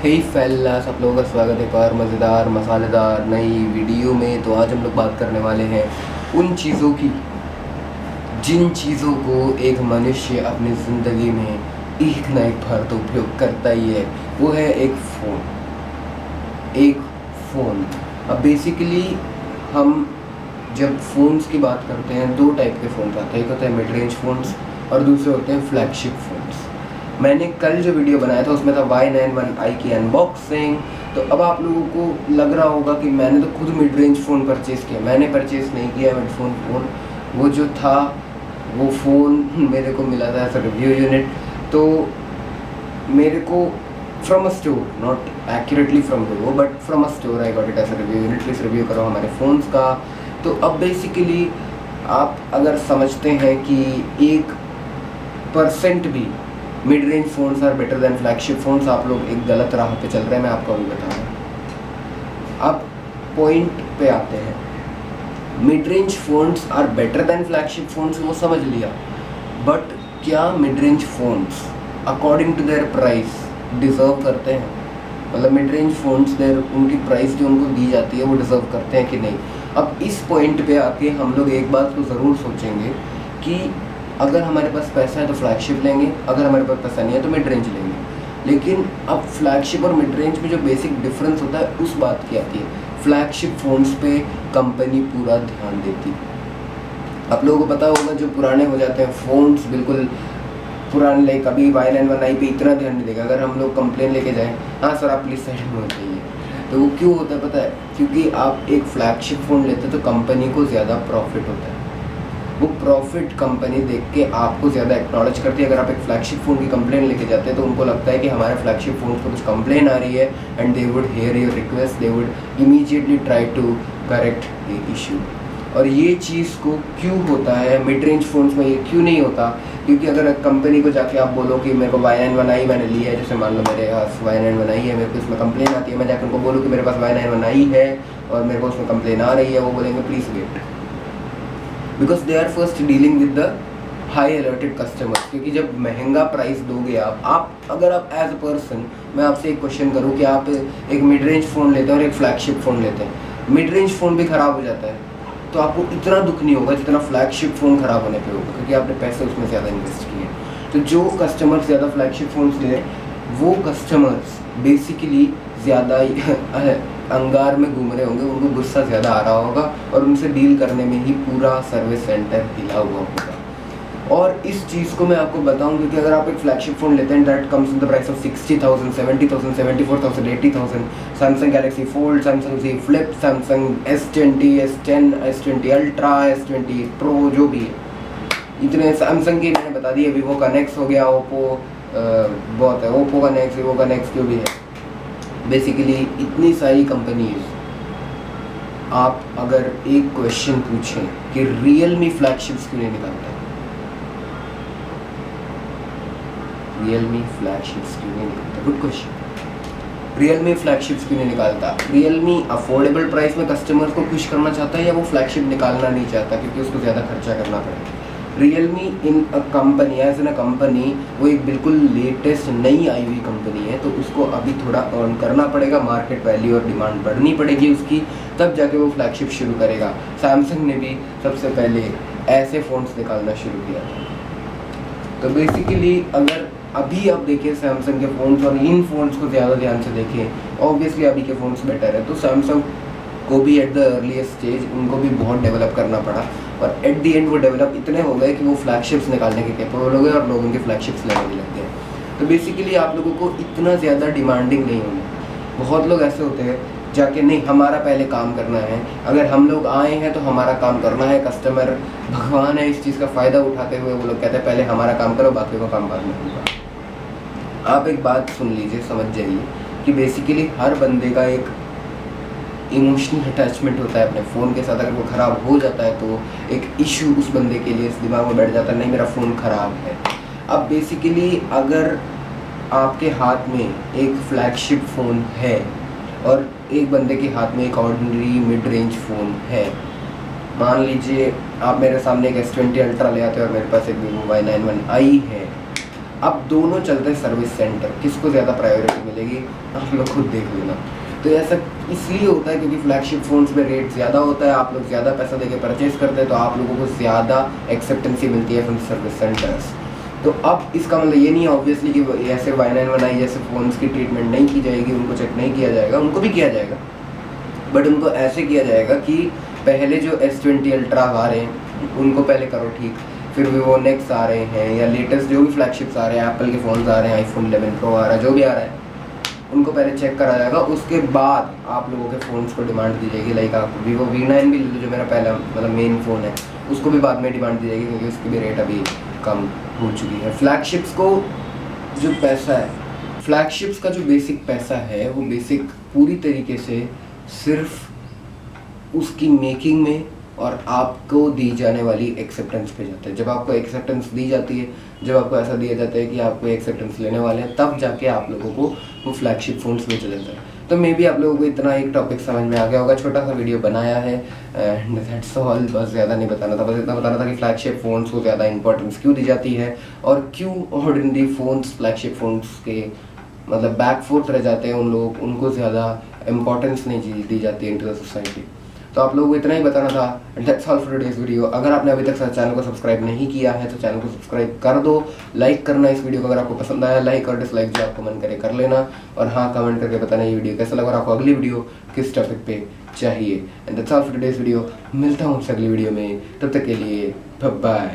हे फेल्लास, आप लोगों का स्वागत है एक और मज़ेदार मसालेदार नई वीडियो में। तो आज हम लोग बात करने वाले हैं उन चीज़ों की जिन चीज़ों को एक मनुष्य अपनी ज़िंदगी में एक ना एक बार तो उपयोग करता ही है। वो है एक फ़ोन। अब बेसिकली हम जब फ़ोन्स की बात करते हैं, दो टाइप के फ़ोन आते हैं। एक होता है मिड रेंज फ़ोन्स और दूसरे होते हैं फ्लैगशिप फ़ोन्स। मैंने कल जो वीडियो बनाया था उसमें था Y91i की अनबॉक्सिंग। तो अब आप लोगों को लग रहा होगा कि मैंने तो खुद मिड रेंज फ़ोन परचेज़ किया। मैंने परचेज़ नहीं किया मिड फ़ोन। वो जो था वो फ़ोन मेरे को मिला था एज अ रिव्यू यूनिट। तो मेरे को from a store, not accurately from the but from a store I got it as a review unit. Please review करो हमारे फ़ोन्स का। तो अब बेसिकली आप अगर समझते हैं कि 1% भी mid range phones are better than flagship phones, आप लोग एक गलत राह पे चल रहे हैं। मैं आपको अभी बता रहा हूँ। अब पॉइंट पे आते हैं। Mid range phones are better than flagship phones, वो समझ लिया। बट क्या mid range phones according to their price deserve करते हैं? मतलब मिड रेंज फ़ोन्स देयर उनकी प्राइस जो उनको दी जाती है वो डिज़र्व करते हैं कि नहीं? अब इस पॉइंट पे आके हम लोग एक बात को ज़रूर सोचेंगे कि अगर हमारे पास पैसा है तो फ्लैगशिप लेंगे, अगर हमारे पास पैसा नहीं है तो मिड रेंज लेंगे। लेकिन अब फ्लैगशिप और मिड रेंज में जो बेसिक डिफरेंस होता है उस बात की आती है। फ्लैगशिप फ़ोन्स पे कंपनी पूरा ध्यान देती है। आप लोगों को पता होगा जो पुराने हो जाते हैं फ़ोन्स, बिल्कुल पुराने, लाइक अभी Y91i पे इतना ध्यान नहीं देगा। अगर हम लोग कंप्लेन लेके जाएँ, हाँ सर आप प्लीज़ साइड में हो जाइए, तो वो क्यों होता है पता है? क्योंकि आप एक फ्लैगशिप फ़ोन लेते तो कंपनी को ज़्यादा प्रॉफिट होता है। वो प्रॉफिट कंपनी देख के आपको ज़्यादा एक्नॉलेज करती है। अगर आप एक फ्लैगशिप फ़ोन की कंप्लेन लेके जाते हैं तो उनको लगता है कि हमारे फ्लैगशिप फ़ोन पर कुछ कंप्लेन आ रही है and they would hear your request, they would immediately try to correct the issue. और ये चीज़ को क्यों होता है मिड रेंज फ़ोन्स में, ये क्यों नहीं होता? क्योंकि अगर कंपनी को जाके आप बोलो कि मेरे को Y91i मैंने लिया है, जैसे मान लो मेरे पास Y91i है, मेरे को इसमें कंप्लेन आती है, मैं जाकर उनको बोलूँ कि मेरे पास Y91i है और मेरे को उसमें कंप्लेन आ रही है, वो बोलेंगे please wait, because they are first dealing with the high alerted customers. क्योंकि जब महंगा प्राइस दोगे आप अगर आप एज अ पर्सन, मैं आपसे एक क्वेश्चन करूँ कि आप एक मिड रेंज फ़ोन लेते हैं और एक फ्लैगशिप फ़ोन लेते हैं, मिड रेंज फ़ोन भी ख़राब हो जाता है तो आपको इतना दुख नहीं होगा जितना फ्लैगशिप फ़ोन ख़राब होने पे होगा, क्योंकि आपने पैसे उसमें ज़्यादा इन्वेस्ट किए। तो जो कस्टमर्स ज़्यादा फ्लैगशिप फ़ोन्स ले वो कस्टमर्स बेसिकली ज़्यादा अंगार में घूम रहे होंगे, उनको गुस्सा ज़्यादा आ रहा होगा और उनसे डील करने में ही पूरा सर्विस सेंटर हिला हुआ होगा। और इस चीज़ को मैं आपको बताऊं क्योंकि अगर आप एक फ्लैगशिप फ़ोन लेते हैं that comes in the price of 60,000, 70,000, 74,000, 80,000, Samsung Galaxy fold, Samsung Z flip, Samsung S20, S10, S20 ultra, S20 pro, जो भी है, इतने सैमसंग के मैंने बता दिए। वीवो का नेक्स्ट हो गया, ओप्पो बहुत है, ओप्पो का नेक्स्ट, वीवो का नेक्स्ट, जो भी है, बेसिकली इतनी सारी कंपनीज। आप अगर एक क्वेश्चन पूछें कि रियलमी फ्लैगशिप्स क्यों नहीं निकालता, रियलमी फ्लैगशिप्स क्यों नहीं निकालता, गुड क्वेश्चन। रियलमी फ्लैगशिप्स क्यों नहीं निकालता? रियलमी अफोर्डेबल प्राइस में कस्टमर्स को खुश करना चाहता है या वो फ्लैगशिप निकालना नहीं चाहता क्योंकि उसको ज़्यादा खर्चा करना पड़ेगा? Realme in a company, as an a company, वो एक बिल्कुल लेटेस्ट नई आई हुई कंपनी है, तो उसको अभी थोड़ा अर्न करना पड़ेगा, मार्केट वैल्यू और डिमांड बढ़नी पड़ेगी उसकी, तब जाके वो फ्लैगशिप शुरू करेगा। सैमसंग ने भी सबसे पहले ऐसे फ़ोन्स निकालना शुरू किया था। तो बेसिकली अगर अभी आप देखिए सैमसंग के फ़ोन्स और इन फ़ोन्स को ज़्यादा ध्यान से देखें, ऑब्वियसली अभी के फ़ोन्स बेटर है। तो सैमसंग को भी एट द अर्लीस्ट स्टेज उनको भी बहुत डेवलप करना पड़ा और एट द एंड वो डेवलप इतने हो गए कि वो फ्लैगशिप्स निकालने के कैपेबल हो गए और लोग उनके फ्लैगशिप्स लेने भी लग गए। तो बेसिकली आप लोगों को इतना ज़्यादा डिमांडिंग नहीं होना। बहुत लोग ऐसे होते हैं जाके नहीं, हमारा पहले काम करना है, अगर हम लोग आए हैं तो हमारा काम करना है, कस्टमर भगवान है, इस चीज़ का फ़ायदा उठाते हुए वो लोग कहते हैं पहले हमारा काम करो, बाकी का काम बाद में होगा। आप एक बात सुन लीजिए, समझ जाइए कि बेसिकली हर बंदे का एक इमोशनल अटैचमेंट होता है अपने फ़ोन के साथ। अगर वो ख़राब हो जाता है तो एक इशू उस बंदे के लिए इस दिमाग में बैठ जाता है, नहीं मेरा फ़ोन ख़राब है। अब बेसिकली अगर आपके हाथ में एक फ्लैगशिप फ़ोन है और एक बंदे के हाथ में एक ऑर्डिनरी मिड रेंज फ़ोन है, मान लीजिए आप मेरे सामने एक S20 अल्ट्रा ले आते हैं और मेरे पास एक वीवो Y91i है, अब दोनों चलते हैं सर्विस सेंटर, किसको ज़्यादा प्रायोरिटी मिलेगी, आप लोग खुद देख लेना। तो ऐसा इसलिए होता है क्योंकि फ्लैगशिप फ़ोन्स में रेट ज़्यादा होता है, आप लोग ज़्यादा पैसा देके परचेज़ करते हैं, तो आप लोगों को ज़्यादा एक्सेप्टेंसी मिलती है फ्रॉम सर्विस सेंटर्स। तो अब इसका मतलब ये नहीं है ऑब्वियसली कि ऐसे Y9 जैसे फ़ोन्स की ट्रीटमेंट नहीं की जाएगी, उनको चेक नहीं किया जाएगा, उनको भी किया जाएगा, बट उनको ऐसे किया जाएगा कि पहले जो S20 अल्ट्रा आ रहे हैं उनको पहले करो ठीक, फिर Vivo Nex आ रहे हैं या लेटेस्ट जो भी फ्लैगशिप्स आ रहे हैं, एप्पल के फ़ोन्स आ रहे हैं, iPhone 11 Pro आ रहा है, जो भी आ रहा है उनको पहले चेक करा जाएगा। उसके बाद आप लोगों के फ़ोन्स को डिमांड दी जाएगी। लाइक आप Vivo V9 भी ले लो, जो मेरा पहला मतलब मेन फ़ोन है, उसको भी बाद में डिमांड दी जाएगी क्योंकि उसकी भी रेट अभी कम हो चुकी है। फ्लैगशिप्स को जो पैसा है, फ्लैगशिप्स का जो बेसिक पैसा है वो बेसिक पूरी तरीके से सिर्फ उसकी मेकिंग में और आपको दी जाने वाली एक्सेप्टेंस पे जाता है। जब आपको एक्सेप्टेंस दी जाती है, जब आपको ऐसा दिया जाता है कि आपको एक्सेप्टेंस लेने वाले हैं, तब जाके आप लोगों को वो फ्लैगशिप फ़ोन्स बेचा जाता है। तो मे बी आप लोगों को इतना एक टॉपिक समझ में आ गया होगा, छोटा सा वीडियो बनाया है एंड दैट्स ऑल। बस ज़्यादा नहीं बताना था, बस इतना बताना था कि फ्लैगशिप फ़ोन्स को ज़्यादा इंपॉर्टेंस क्यों दी जाती है और क्यों ऑर्डिनरी फ़ोन्स फ्लैगशिप फ़ोन्स के मतलब बैकफुट रह जाते हैं, उन लोग उनको ज़्यादा इंपॉर्टेंस नहीं दी जाती है इन टू द सोसाइटी। तो आप लोगों को इतना ही बताना था and that's all for today's video. अगर आपने अभी तक चैनल को सब्सक्राइब नहीं किया है तो चैनल को सब्सक्राइब कर दो, लाइक करना इस वीडियो को, अगर आपको पसंद आया लाइक और डिसलाइक जो आपको मन करे कर लेना, और हाँ कमेंट करके बताना ये वीडियो कैसा लगा और आपको अगली वीडियो किस टॉपिक पे चाहिए। And that's all for today's video. मिलता हूँ अगली वीडियो में, तब तक के लिए बाय बाय।